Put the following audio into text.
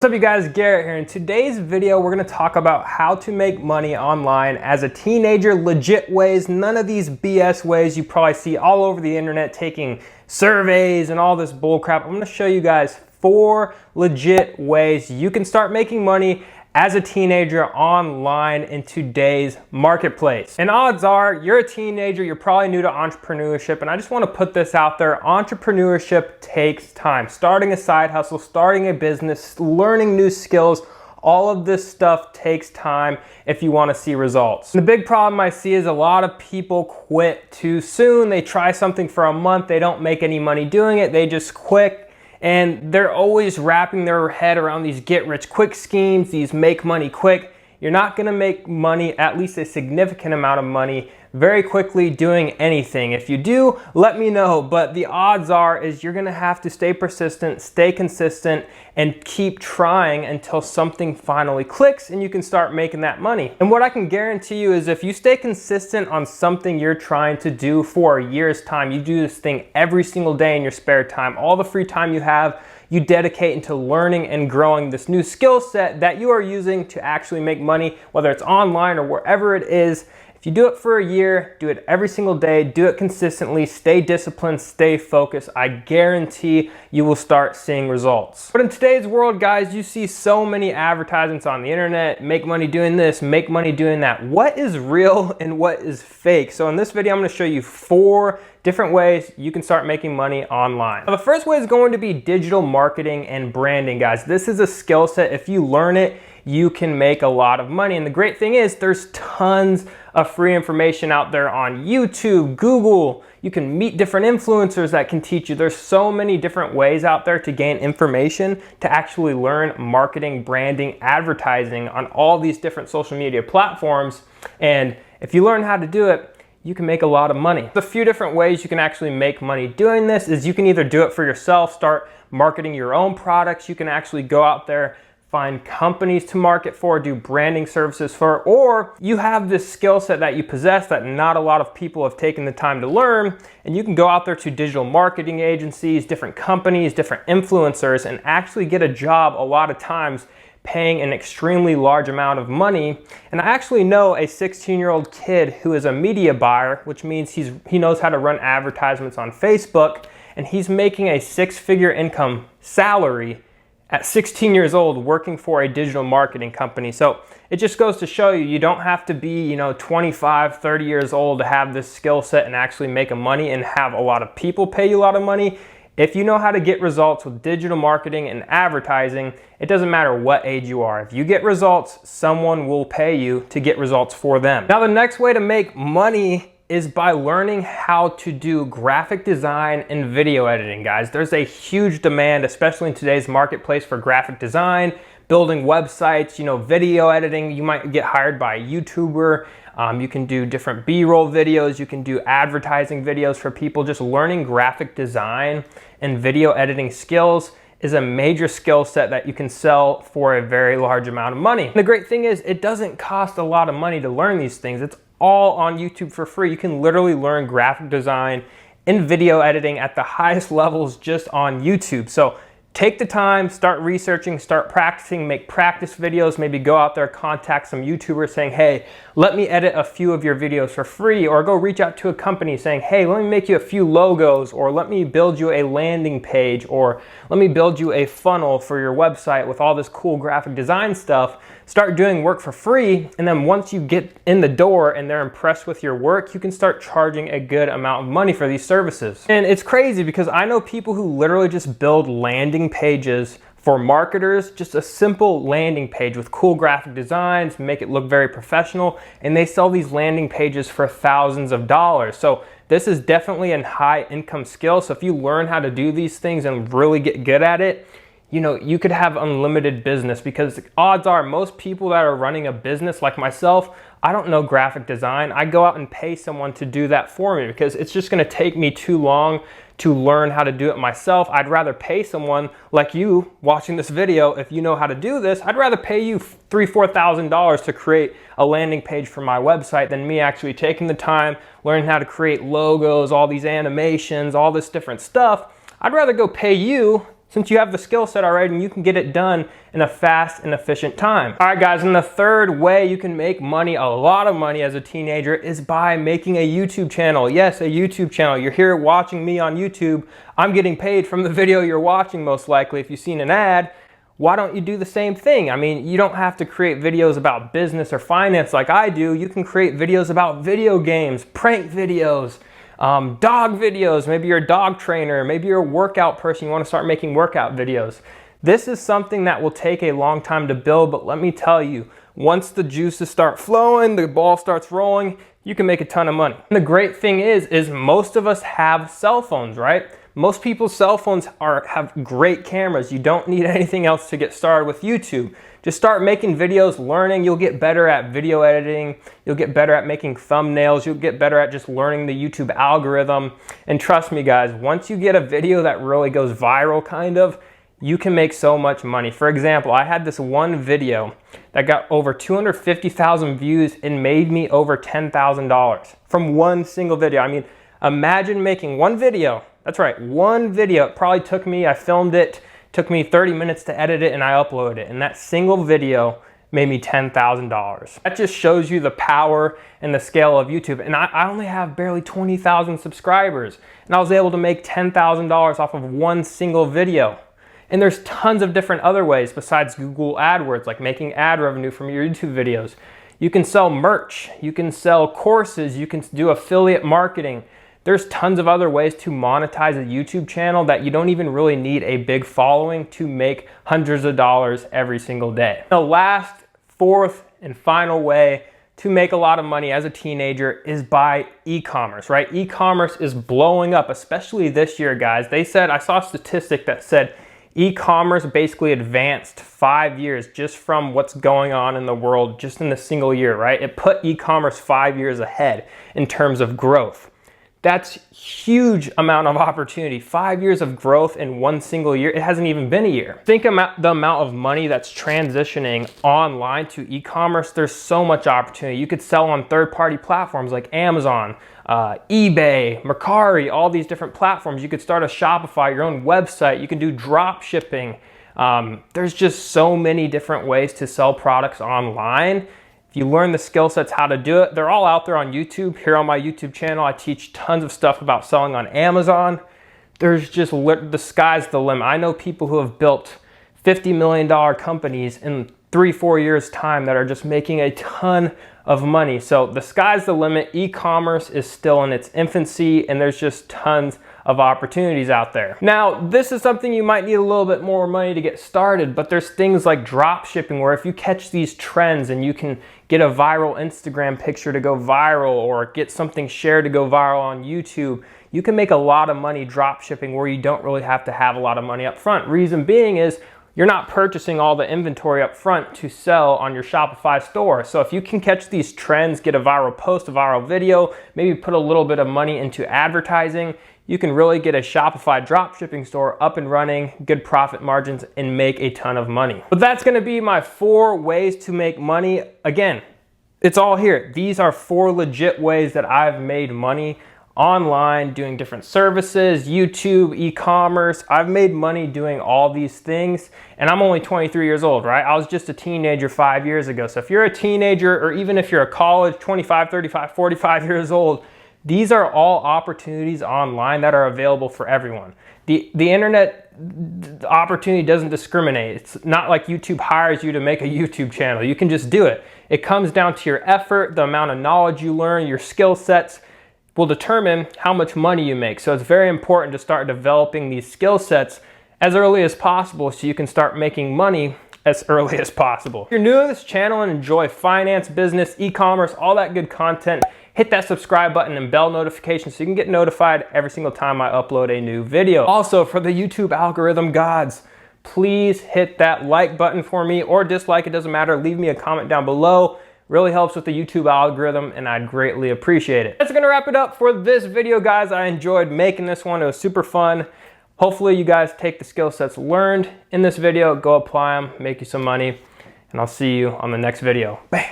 What's up you guys, Garrett here. In today's video, we're gonna talk about how to make money online as a teenager, legit ways, none of these BS ways you probably see all over the internet taking surveys and all this bull crap. I'm gonna show you guys 4 legit ways you can start making money as a teenager online in today's marketplace. And odds are you're a teenager, you're probably new to entrepreneurship, and I just want to put this out there. Entrepreneurship takes time. Starting a side hustle, starting a business, learning new skills, all of this stuff takes time if you want to see results. The big problem I see is a lot of people quit too soon. They try something for a month, they don't make any money doing it, they just quit. And they're always wrapping their head around these get-rich-quick schemes, these make money quick. You're not gonna make money, at least a significant amount of money, very quickly doing anything. If you do, let me know, but the odds are is you're gonna have to stay persistent, stay consistent, and keep trying until something finally clicks and you can start making that money. And what I can guarantee you is if you stay consistent on something you're trying to do for a year's time, you do this thing every single day in your spare time, all the free time you have, you dedicate into learning and growing this new skill set that you are using to actually make money, whether it's online or wherever it is. If you do it for a year, do it every single day, do it consistently, stay disciplined, stay focused, I guarantee you will start seeing results. But in today's world, guys, you see so many advertisements on the internet, make money doing this, make money doing that. What is real and what is fake? So in this video, I'm gonna show you 4 different ways you can start making money online. Now, the first way is going to be digital marketing and branding, guys. This is a skill set. If you learn it, you can make a lot of money. And the great thing is there's tons of free information out there on YouTube, Google. You can meet different influencers that can teach you. There's so many different ways out there to gain information, to actually learn marketing, branding, advertising on all these different social media platforms. And if you learn how to do it, you can make a lot of money. A few different ways you can actually make money doing this is you can either do it for yourself, start marketing your own products. You can actually go out there, find companies to market for, do branding services for, or you have this skill set that you possess that not a lot of people have taken the time to learn, and you can go out there to digital marketing agencies, different companies, different influencers, and actually get a job a lot of times paying an extremely large amount of money. And I actually know a 16-year-old kid who is a media buyer, which means he knows how to run advertisements on Facebook, and he's making a 6-figure income salary at 16 years old working for a digital marketing company. So it just goes to show you, you don't have to be 25, 30 years old to have this skill set and actually make money and have a lot of people pay you a lot of money. If you know how to get results with digital marketing and advertising, it doesn't matter what age you are. If you get results, someone will pay you to get results for them. Now, the next way to make money is by learning how to do graphic design and video editing, guys. There's a huge demand, especially in today's marketplace, for graphic design, building websites, video editing. You might get hired by a YouTuber. You can do different B-roll videos. You can do advertising videos for people. Just learning graphic design and video editing skills is a major skill set that you can sell for a very large amount of money. And the great thing is it doesn't cost a lot of money to learn these things. It's all on YouTube for free. You can literally learn graphic design and video editing at the highest levels just on YouTube. So take the time, start researching, start practicing, make practice videos, maybe go out there, contact some YouTubers saying, hey, let me edit a few of your videos for free, or go reach out to a company saying, hey, let me make you a few logos, or let me build you a landing page, or let me build you a funnel for your website with all this cool graphic design stuff. Start doing work for free, and then once you get in the door and they're impressed with your work, you can start charging a good amount of money for these services. And it's crazy because I know people who literally just build landing pages for marketers, just a simple landing page with cool graphic designs, make it look very professional, and they sell these landing pages for thousands of dollars. So this is definitely a high income skill. So if you learn how to do these things and really get good at it, you could have unlimited business, because odds are most people that are running a business like myself, I don't know graphic design. I go out and pay someone to do that for me because it's just gonna take me too long to learn how to do it myself. I'd rather pay someone like you watching this video. If you know how to do this, I'd rather pay you $3,000, $4,000 to create a landing page for my website than me actually taking the time, learning how to create logos, all these animations, all this different stuff. I'd rather go pay you since you have the skill set already and you can get it done in a fast and efficient time. All right, guys, and the third way you can make money, a lot of money as a teenager, is by making a YouTube channel. Yes, a YouTube channel. You're here watching me on YouTube. I'm getting paid from the video you're watching, most likely. If you've seen an ad, why don't you do the same thing? I mean, you don't have to create videos about business or finance like I do. You can create videos about video games, prank videos, dog videos. Maybe you're a dog trainer, maybe you're a workout person, you want to start making workout videos. This is something that will take a long time to build, but let me tell you, once the juices start flowing, the ball starts rolling, you can make a ton of money. And the great thing is most of us have cell phones, right? Most people's cell phones have great cameras. You don't need anything else to get started with YouTube. Just start making videos, learning. You'll get better at video editing. You'll get better at making thumbnails. You'll get better at just learning the YouTube algorithm. And trust me, guys, once you get a video that really goes viral, kind of, you can make so much money. For example, I had this one video that got over 250,000 views and made me over $10,000 from one single video. I mean, imagine making one video. That's right, one video. It probably took me, I filmed it, took me 30 minutes to edit it, and I uploaded it. And that single video made me $10,000. That just shows you the power and the scale of YouTube. And I only have barely 20,000 subscribers. And I was able to make $10,000 off of one single video. And there's tons of different other ways besides Google AdWords, like making ad revenue from your YouTube videos. You can sell merch, you can sell courses, you can do affiliate marketing. There's tons of other ways to monetize a YouTube channel that you don't even really need a big following to make hundreds of dollars every single day. The last, fourth, and final way to make a lot of money as a teenager is by e-commerce, right? E-commerce is blowing up, especially this year, guys. They said, I saw a statistic that said e-commerce basically advanced 5 years just from what's going on in the world just in a single year, right? It put e-commerce 5 years ahead in terms of growth. That's huge amount of opportunity. 5 years of growth in one single year. It hasn't even been a year. Think about the amount of money that's transitioning online to e-commerce. There's so much opportunity. You could sell on third-party platforms like Amazon, eBay, Mercari, all these different platforms. You could start a Shopify, your own website. You can do drop shipping. There's just so many different ways to sell products online. If you learn the skill sets how to do it, they're all out there on YouTube. Here on my YouTube channel, I teach tons of stuff about selling on Amazon. There's just, the sky's the limit. I know people who have built $50 million companies in 3-4 years time that are just making a ton of money. So the sky's the limit. E-commerce is still in its infancy and there's just tons of opportunities out there. Now, this is something you might need a little bit more money to get started, but there's things like drop shipping where if you catch these trends and you can get a viral Instagram picture to go viral or get something shared to go viral on YouTube, you can make a lot of money drop shipping where you don't really have to have a lot of money up front. Reason being is you're not purchasing all the inventory up front to sell on your Shopify store. So if you can catch these trends, get a viral post, a viral video, maybe put a little bit of money into advertising, you can really get a Shopify dropshipping store up and running, good profit margins, and make a ton of money. But that's gonna be my 4 ways to make money. Again, it's all here. These are 4 legit ways that I've made money online, doing different services, YouTube, e-commerce. I've made money doing all these things, and I'm only 23 years old, right? I was just a teenager 5 years ago. So if you're a teenager, or even if you're a college, 25, 35, 45 years old, these are all opportunities online that are available for everyone. The internet opportunity doesn't discriminate. It's not like YouTube hires you to make a YouTube channel. You can just do it. It comes down to your effort, the amount of knowledge you learn, your skill sets will determine how much money you make. So it's very important to start developing these skill sets as early as possible so you can start making money as early as possible. If you're new to this channel and enjoy finance, business, e-commerce, all that good content, hit that subscribe button and bell notification so you can get notified every single time I upload a new video. Also, for the YouTube algorithm gods, please hit that like button for me or dislike, it doesn't matter. Leave me a comment down below. Really helps with the YouTube algorithm and I'd greatly appreciate it. That's gonna wrap it up for this video, guys. I enjoyed making this one. It was super fun. Hopefully you guys take the skill sets learned in this video, go apply them, make you some money, and I'll see you on the next video. Bam.